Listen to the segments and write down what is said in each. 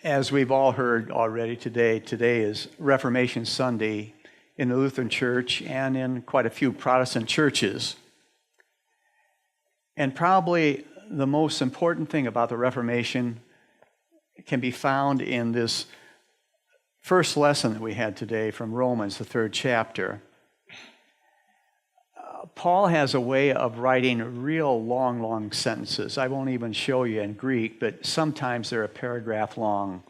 As we've all heard already today is Reformation Sunday in the Lutheran Church and in quite a few Protestant churches. And probably the most important thing about the Reformation can be found in this first lesson that we had today from Romans, the 3rd chapter. Paul has a way of writing real long sentences. I won't even show you in Greek, but sometimes they're a paragraph long.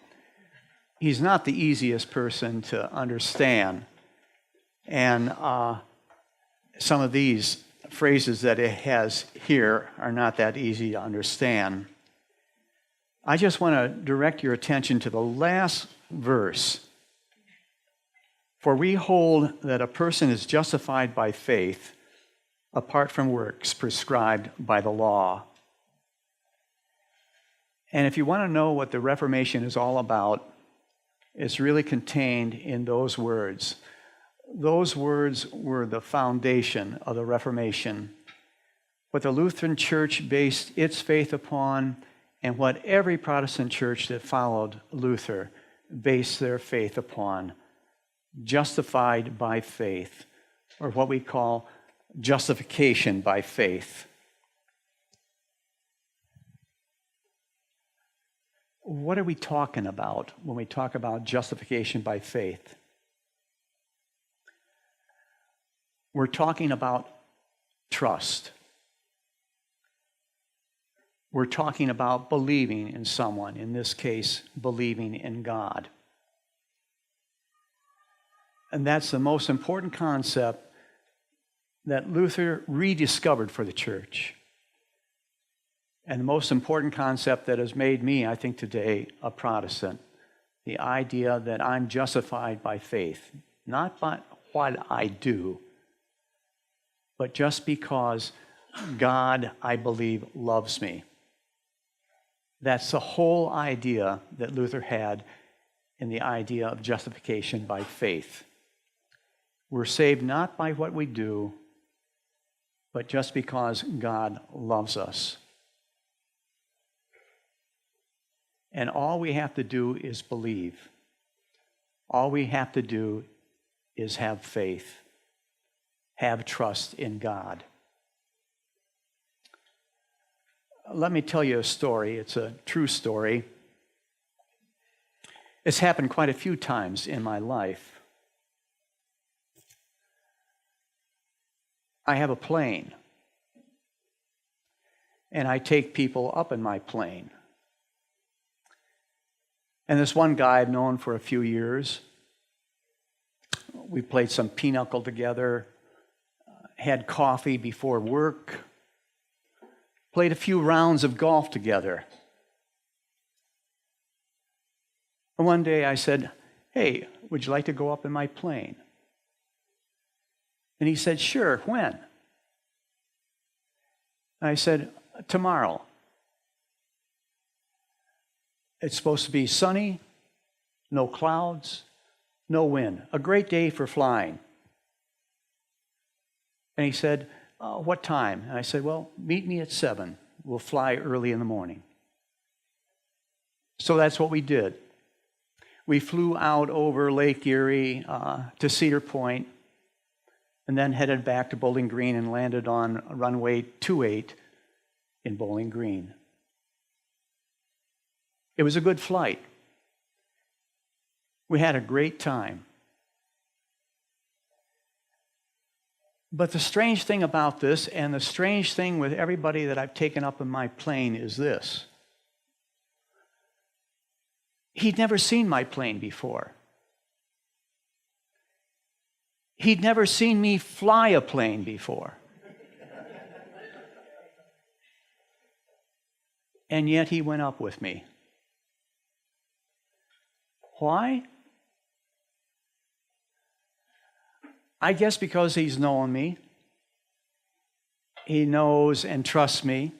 He's not the easiest person to understand. And some of these phrases that it has here are not that easy to understand. I just want to direct your attention to the last verse. For we hold that a person is justified by faith apart from works prescribed by the law. And if you want to know what the Reformation is all about, it's really contained in those words. Those words were the foundation of the Reformation, what the Lutheran Church based its faith upon, and what every Protestant church that followed Luther based their faith upon. Justified by faith, or what we call justification by faith. What are we talking about when we talk about justification by faith? We're talking about trust. We're talking about believing in someone, in this case, believing in God. And that's the most important concept that Luther rediscovered for the church. And the most important concept that has made me, I think, today a Protestant. The idea that I'm justified by faith, not by what I do, but just because God, I believe, loves me. That's the whole idea that Luther had in the idea of justification by faith. We're saved not by what we do, but just because God loves us. And all we have to do is believe. All we have to do is have faith, have trust in God. Let me tell you a story. It's a true story. It's happened quite a few times in my life. I have a plane, and I take people up in my plane. And this one guy I've known for a few years, we played some pinochle together, had coffee before work, played a few rounds of golf together. And one day I said, "Hey, would you like to go up in my plane?" And he said, "Sure, when?" And I said, "Tomorrow. It's supposed to be sunny, no clouds, no wind. A great day for flying." And he said, "What time?" And I said, "Well, meet me at 7. We'll fly early in the morning." So that's what we did. We flew out over Lake Erie to Cedar Point, and then headed back to Bowling Green and landed on runway 28 in Bowling Green. It was a good flight. We had a great time. But the strange thing about this, and the strange thing with everybody that I've taken up in my plane, is this. He'd never seen my plane before. He'd never seen me fly a plane before. And yet he went up with me. Why? I guess because he's known me. He knows and trusts me.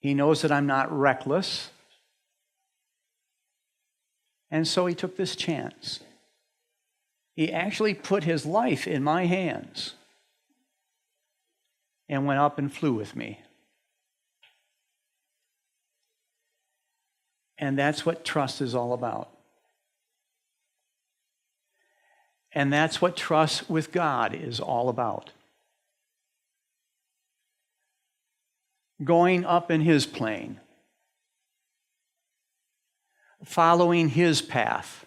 He knows that I'm not reckless. And so he took this chance. He actually put his life in my hands and went up and flew with me. And that's what trust is all about. And that's what trust with God is all about. Going up in His plane. Following His path.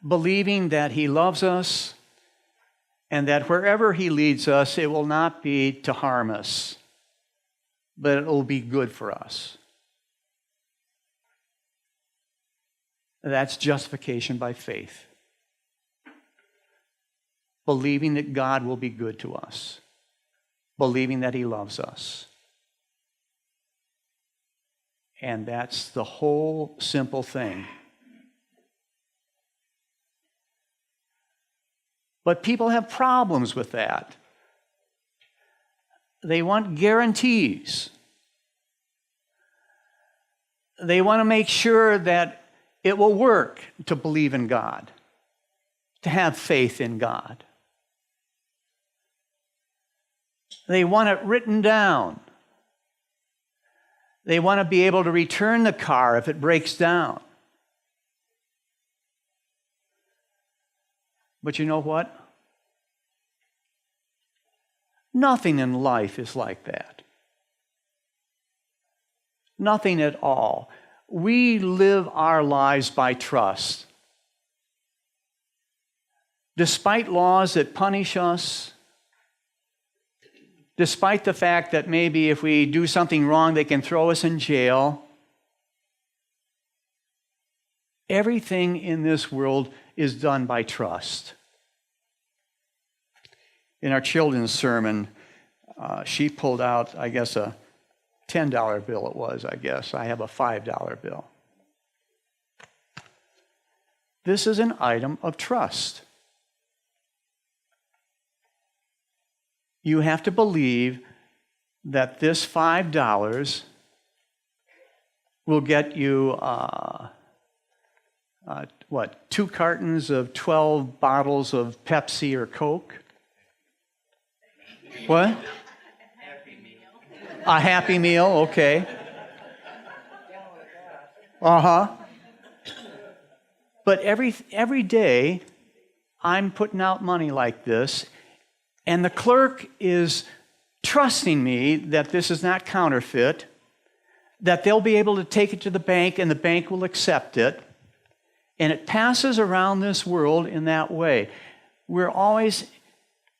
Believing that He loves us and that wherever He leads us, it will not be to harm us, but it will be good for us. That's justification by faith. Believing that God will be good to us. Believing that He loves us. And that's the whole simple thing. But people have problems with that. They want guarantees. They want to make sure that it will work to believe in God, to have faith in God. They want it written down. They want to be able to return the car if it breaks down. But you know what? Nothing in life is like that. Nothing at all. We live our lives by trust. Despite laws that punish us, despite the fact that maybe if we do something wrong, they can throw us in jail, everything in this world is done by trust. In our children's sermon, she pulled out, I guess, a $10 bill it was, I guess. I have a $5 bill. This is an item of trust. You have to believe that this $5 will get you, 2 cartons of 12 bottles of Pepsi or Coke? What? A Happy Meal, okay. But every day, I'm putting out money like this, and the clerk is trusting me that this is not counterfeit, that they'll be able to take it to the bank, and the bank will accept it, and it passes around this world in that way. We're always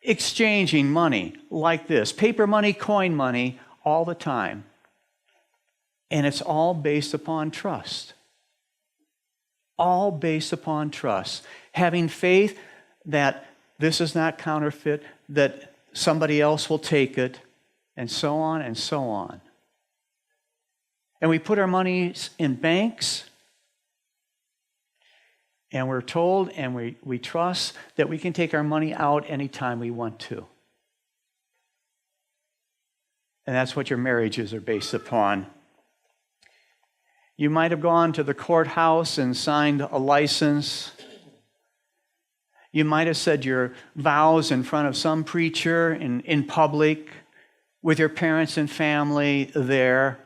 exchanging money like this, paper money, coin money, all the time. And it's all based upon trust. All based upon trust. Having faith that this is not counterfeit, that somebody else will take it, and so on and so on. And we put our money in banks, and we're told and we trust that we can take our money out anytime we want to. And that's what your marriages are based upon. You might have gone to the courthouse and signed a license. You might have said your vows in front of some preacher in public with your parents and family there.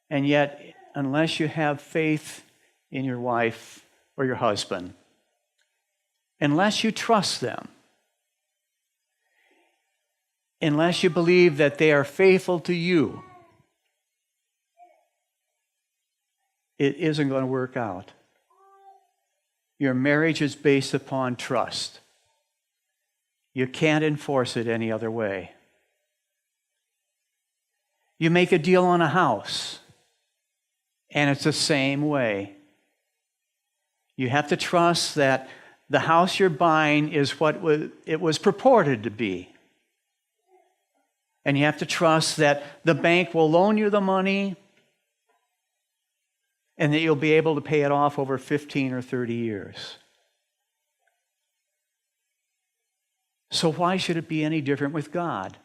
And yet, unless you have faith in your wife or your husband, unless you trust them, unless you believe that they are faithful to you, it isn't going to work out. Your marriage is based upon trust. You can't enforce it any other way. You make a deal on a house, and it's the same way. You have to trust that the house you're buying is what it was purported to be. And you have to trust that the bank will loan you the money and that you'll be able to pay it off over 15 or 30 years. So why should it be any different with God?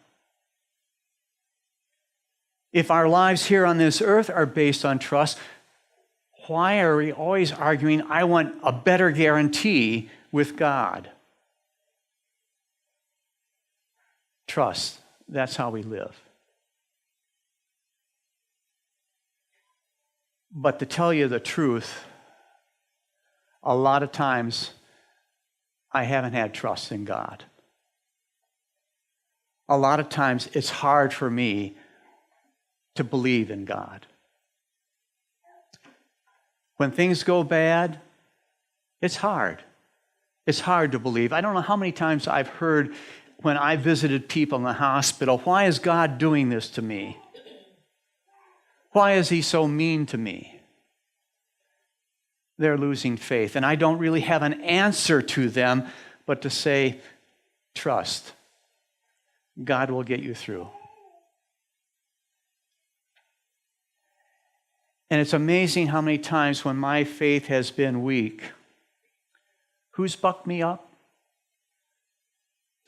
If our lives here on this earth are based on trust, why are we always arguing, I want a better guarantee with God? Trust. That's how we live. But to tell you the truth, a lot of times I haven't had trust in God. A lot of times it's hard for me to believe in God. When things go bad, it's hard. It's hard to believe. I don't know how many times I've heard when I visited people in the hospital, why is God doing this to me? Why is he so mean to me? They're losing faith. And I don't really have an answer to them, but to say, trust. God will get you through. And it's amazing how many times when my faith has been weak, who's bucked me up?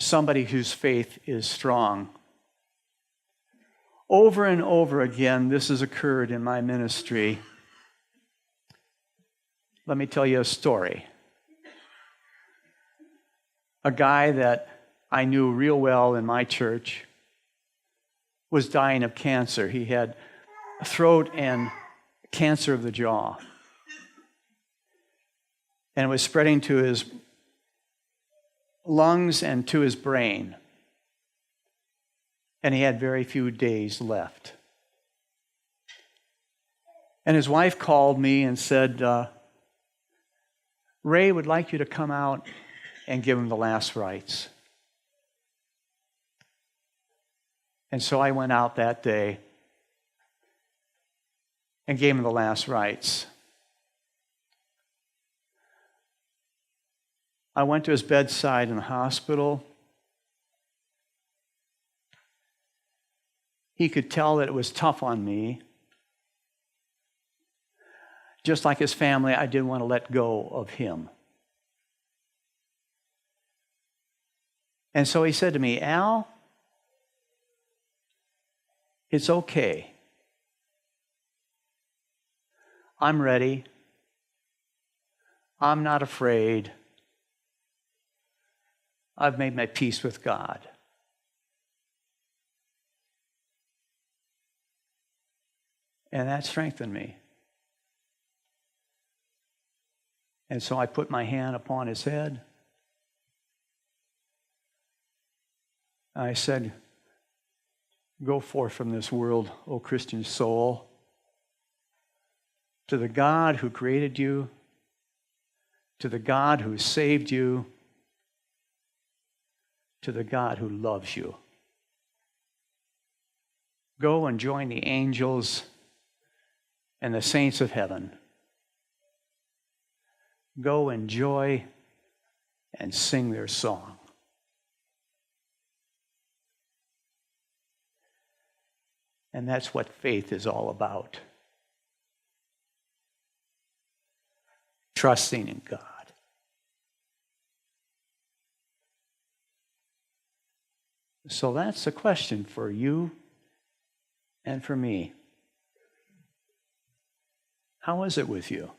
Somebody whose faith is strong. Over and over again, this has occurred in my ministry. Let me tell you a story. A guy that I knew real well in my church was dying of cancer. He had throat and cancer of the jaw. And it was spreading to his lungs and to his brain. And he had very few days left. And his wife called me and said, Ray would like you to come out and give him the last rites. And so I went out that day and gave him the last rites. I went to his bedside in the hospital. He could tell that it was tough on me. Just like his family, I didn't want to let go of him. And so he said to me, Al, it's okay. I'm ready. I'm not afraid. I've made my peace with God. And that strengthened me. And so I put my hand upon his head. I said, go forth from this world, O Christian soul, to the God who created you, to the God who saved you, to the God who loves you. Go and join the angels and the saints of heaven. Go enjoy and sing their song. And that's what faith is all about. Trusting in God. So that's the question for you and for me. How is it with you?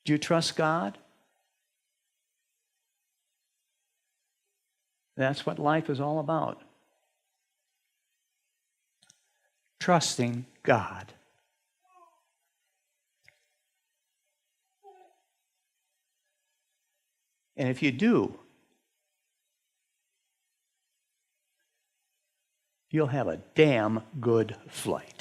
Do you trust God? That's what life is all about. Trusting God. And if you do, you'll have a damn good flight.